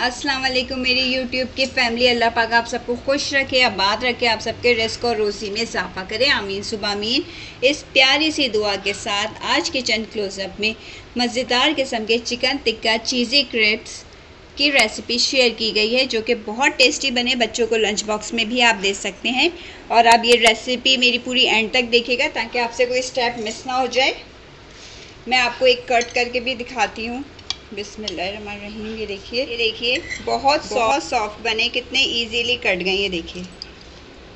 अस्सलाम वालेकुम मेरी यूट्यूब की फैमिली। अल्लाह पाक आप सबको खुश रखे, आबाद रखे, आप सबके रिस्क और रोज़ी में इजाफा करे, आमीन सुबह आमीन। इस प्यारी सी दुआ के साथ आज किचन क्लोजअप में मज़ेदार किस्म के चिकन टिक्का चीज़ी क्रेप्स की रेसिपी शेयर की गई है, जो कि बहुत टेस्टी बने। बच्चों को लंच बॉक्स में भी आप दे सकते हैं। और आप ये रेसिपी मेरी पूरी एंड तक देखिएगा ताकि आपसे कोई स्टेप मिस ना हो जाए। मैं आपको एक कट करके भी दिखाती हूँ। बिस्मिल्लाहिर्रहमानिर्रहीम। ये देखिए बहुत सॉफ्ट बने, कितने इजीली कट गए। ये देखिए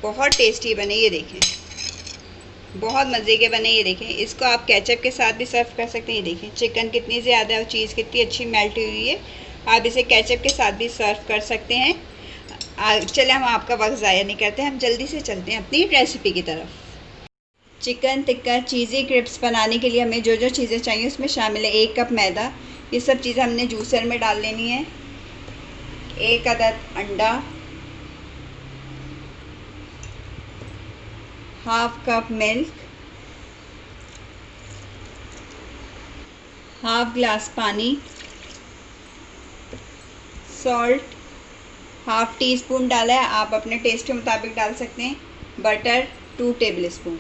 बहुत टेस्टी बने। ये देखें बहुत मज़े के बने। ये देखें, इसको आप केचप के साथ भी सर्व कर सकते हैं। ये देखें चिकन कितनी ज़्यादा और चीज़ कितनी अच्छी मेल्ट हुई है। आप इसे केचप के साथ भी सर्व कर सकते हैं। चले हम आपका वक्त ज़ाया नहीं करते, हम जल्दी से चलते हैं अपनी रेसिपी की तरफ। चिकन टिक्का चीज़ी क्रिप्स बनाने के लिए हमें जो जो चीज़ें चाहिए उसमें शामिल है 1 कप मैदा। ये सब चीज़ें हमने जूसर में डाल लेनी है। 1 अदद अंडा, 1/2 कप मिल्क, 1/2 ग्लास पानी, सॉल्ट 1/2 टीस्पून डाला है, आप अपने टेस्ट के मुताबिक डाल सकते हैं। Butter 2 table spoon.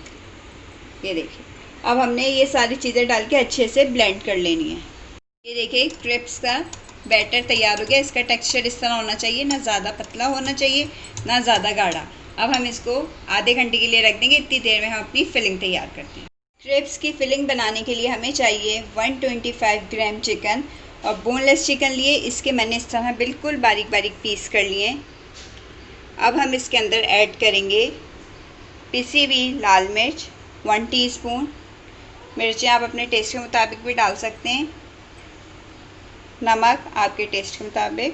ये देखिए अब हमने ये सारी चीज़ें डाल के अच्छे से ब्लेंड कर लेनी है। ये देखिए क्रिप्स का बैटर तैयार हो गया। इसका टेक्सचर इस तरह होना चाहिए, ना ज़्यादा पतला होना चाहिए ना ज़्यादा गाढ़ा। अब हम इसको आधे घंटे के लिए रख देंगे। इतनी देर में हम अपनी फिलिंग तैयार करते हैं। क्रिप्स की फिलिंग बनाने के लिए हमें चाहिए 125 ग्राम चिकन और बोनलेस चिकन लिए। इसके मैंने इस तरह बिल्कुल बारीक बारीक पीस कर लिए। अब हम इसके अंदर ऐड करेंगे पिसी हुई लाल मिर्च 1 टीस्पून। मिर्चें आप अपने टेस्ट के मुताबिक भी डाल सकते हैं। नमक आपके टेस्ट के मुताबिक।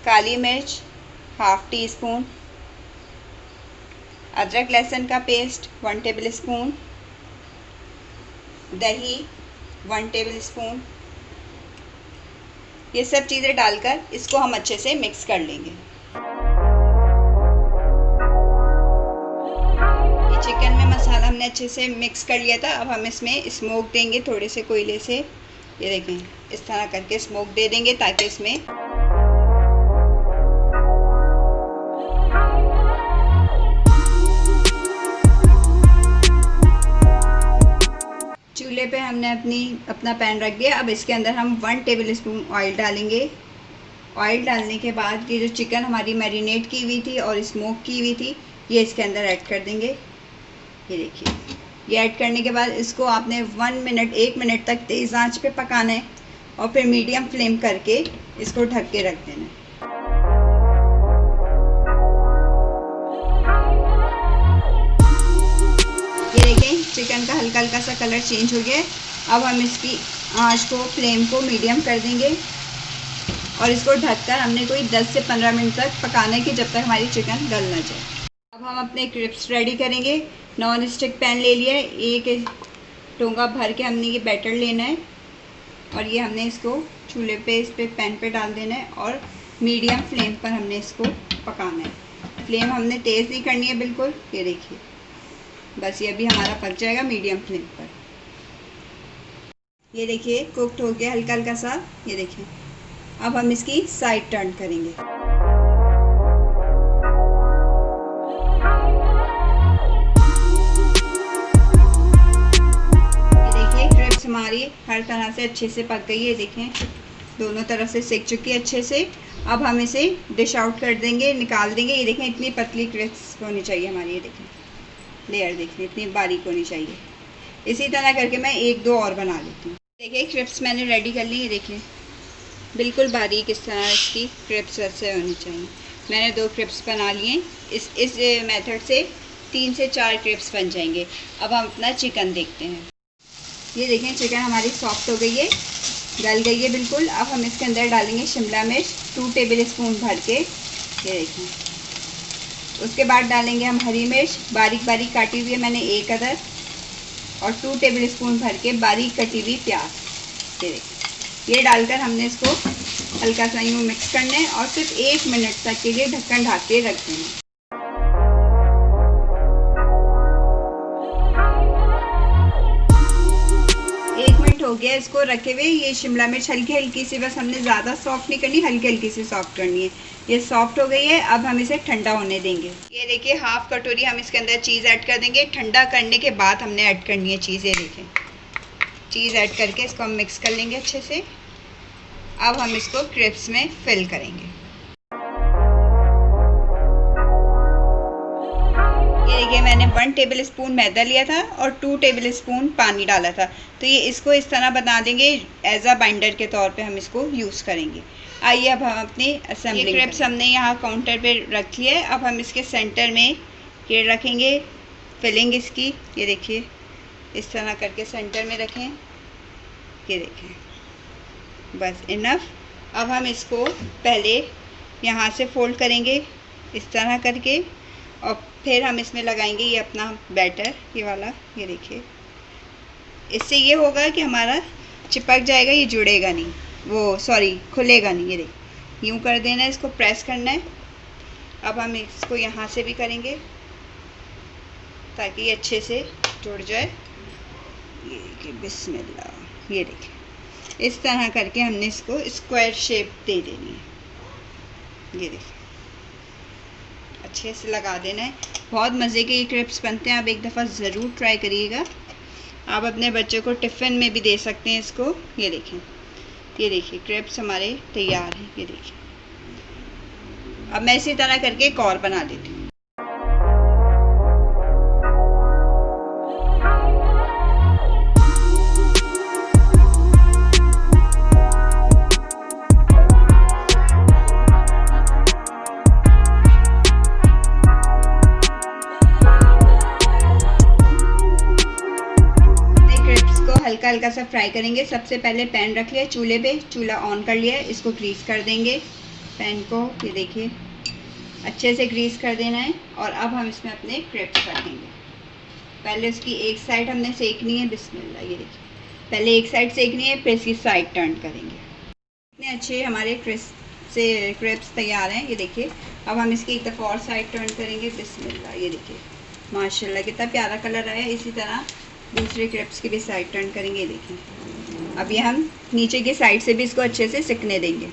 काली मिर्च 1/2 टीस्पून। अदरक लहसुन का पेस्ट 1 टेबल स्पून। दही 1 टेबल स्पून। ये सब चीज़ें डालकर इसको हम अच्छे से मिक्स कर लेंगे। ये चिकन में मसाला हमने अच्छे से मिक्स कर लिया था। अब हम इसमें स्मोक देंगे थोड़े से कोयले से। ये देखें इस तरह करके स्मोक दे देंगे ताकि इसमें चूल्हे पे हमने अपना पैन रख दिया। अब इसके अंदर हम 1 टेबल स्पून ऑयल डालेंगे। ऑयल डालने के बाद ये जो चिकन हमारी मैरिनेट की हुई थी और स्मोक की हुई थी ये इसके अंदर ऐड कर देंगे। ये देखिए ये ऐड करने के बाद इसको आपने 1 मिनट तक तेज़ आंच पे पकाना है और फिर मीडियम फ्लेम करके इसको ढक के रख देना है। ये देखें चिकन का हल्का हल्का सा कलर चेंज हो गया है। अब हम इसकी आंच को फ्लेम को मीडियम कर देंगे और इसको ढककर हमने कोई 10 से 15 मिनट तक पकाना है कि जब तक हमारी चिकन गल ना जाए। अब हम अपने क्रिप्स रेडी करेंगे। नॉन स्टिक पैन ले लिया है। एक टोंगा भर के हमने ये बैटर लेना है और ये हमने इसको चूल्हे पे इस पे पैन पे डाल देना है और मीडियम फ्लेम पर हमने इसको पकाना है। फ्लेम हमने तेज़ नहीं करनी है बिल्कुल। ये देखिए बस ये अभी हमारा पक जाएगा मीडियम फ्लेम पर। ये देखिए कुकड हो गया हल्का हल्का सा। ये देखिए अब हम इसकी साइड टर्न करेंगे। हमारी हर तरह से अच्छे से पक गई है। देखें दोनों तरफ से सेक चुकी है अच्छे से। अब हम इसे डिश आउट कर देंगे, निकाल देंगे। ये देखें इतनी पतली क्रिप्स होनी चाहिए हमारी। ये देखें लेयर देखें इतनी बारीक होनी चाहिए। इसी तरह करके मैं 1-2 और बना लेती हूँ। देखिए क्रिप्स मैंने रेडी कर ली। ये देखें बिल्कुल बारीक इस तरह इसकी क्रिप्स वैसे होनी चाहिए। मैंने 2 क्रिप्स बना लिए। इस मेथड से 3 से 4 क्रिप्स बन जाएंगे। अब हम अपना चिकन देखते हैं। ये देखें चिकन हमारी सॉफ्ट हो गई है, गल गई है बिल्कुल। अब हम इसके अंदर डालेंगे शिमला मिर्च 2 टेबल स्पून भर के। ये देखें उसके बाद डालेंगे हम हरी मिर्च बारीक बारीक काटी हुई है मैंने 1 अदद और 2 टेबल स्पून भर के बारीक कटी हुई प्याज। ये देखें ये डालकर हमने इसको हल्का सा यूँ मिक्स करना है और सिर्फ 1 मिनट तक के लिए ढक्कन ढक के रख देना। हो हो गया इसको रखे हुए। ये शिमला मिर्च हल्की हल्की सी, बस हमने ज़्यादा सॉफ्ट नहीं करनी, हल्की हल्की सी सॉफ्ट करनी है। ये सॉफ्ट हो गई है, अब हम इसे ठंडा होने देंगे। ये देखिए हाफ कटोरी हम इसके अंदर चीज़ ऐड कर देंगे। ठंडा करने के बाद हमने ऐड करनी है चीज़। ये देखिए चीज़ ऐड करके इसको हम मिक्स कर लेंगे अच्छे से। अब हम इसको क्रेप्स में फिल करेंगे। ये देखिए मैंने 1 टेबल स्पून मैदा लिया था और 2 टेबल स्पून पानी डाला था। तो ये इसको इस तरह बना देंगे, एज अ बाइंडर के तौर पे हम इसको यूज़ करेंगे। आइए अब हम अपनी असेंबली, ये क्रेप्स हमने यहाँ काउंटर पे रख लिया है। अब हम इसके सेंटर में ये रखेंगे फिलिंग इसकी। ये देखिए इस तरह करके सेंटर में रखें। ये देखें बस इनफ। अब हम इसको पहले यहाँ से फोल्ड करेंगे इस तरह करके, और फिर हम इसमें लगाएंगे ये अपना बैटर, ये वाला। ये देखिए इससे ये होगा कि हमारा चिपक जाएगा, ये जुड़ेगा नहीं, वो सॉरी खुलेगा नहीं। ये देखिए यूँ कर देना है, इसको प्रेस करना है। अब हम इसको यहाँ से भी करेंगे ताकि ये अच्छे से जुड़ जाए। ये देखिए बिस्मिल्लाह। ये देखिए इस तरह करके हमने इसको स्क्वायर शेप दे देनी है। ये देखिए अच्छे से लगा देना है। बहुत मज़े के ये क्रेप्स बनते हैं, आप एक दफ़ा ज़रूर ट्राई करिएगा। आप अपने बच्चों को टिफ़िन में भी दे सकते हैं इसको। ये देखें, ये देखिए क्रेप्स हमारे तैयार हैं। ये देखिए अब मैं इसी तरह करके एक और बना देती हूँ। हल्का हल्का सा फ्राई करेंगे। सबसे पहले पैन रख लिया चूल्हे पे, चूल्हा ऑन कर लिया है। इसको ग्रीस कर देंगे पैन को। ये देखिए अच्छे से ग्रीस कर देना है। और अब हम इसमें अपने क्रेप्स रखेंगे। पहले उसकी एक साइड हमने सेकनी है। बिस्मिल्लाह। ये देखिए पहले एक साइड सेकनी है, फिर इसकी साइड टर्न करेंगे। इतने अच्छे हमारे क्रेप्स तैयार हैं। ये देखिए अब हम इसकी एक दफ़ा और साइड टर्न करेंगे। बिस्मिल्लाह। ये देखिए माशाल्लाह कितना प्यारा कलर आया। इसी तरह दूसरे क्रेप्स की भी साइड टर्न करेंगे। देखिए अब ये हम नीचे की साइड से भी इसको अच्छे से सिकने देंगे।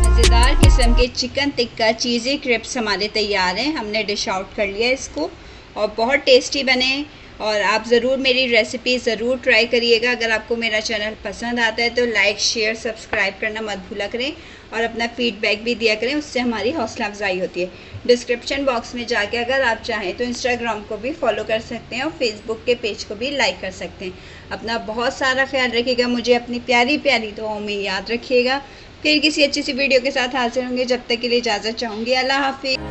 मज़ेदार किस्म के चिकन टिक्का चीज़ी क्रेप्स हमारे तैयार हैं। हमने डिश आउट कर लिया इसको और बहुत टेस्टी बने। और आप ज़रूर मेरी रेसिपी ज़रूर ट्राई करिएगा। अगर आपको मेरा चैनल पसंद आता है तो लाइक शेयर सब्सक्राइब करना मत भूला करें और अपना फीडबैक भी दिया करें, उससे हमारी हौसला अफजाई होती है। डिस्क्रिप्शन बॉक्स में जाके अगर आप चाहें तो इंस्टाग्राम को भी फॉलो कर सकते हैं और फेसबुक के पेज को भी लाइक कर सकते हैं। अपना बहुत सारा ख्याल रखिएगा, मुझे अपनी प्यारी प्यारी दुआओं में याद रखिएगा। फिर किसी अच्छी सी वीडियो के साथ हाजिर होंगे। जब तक के लिए इजाज़त चाहूँगी। अल्लाह हाफिज़।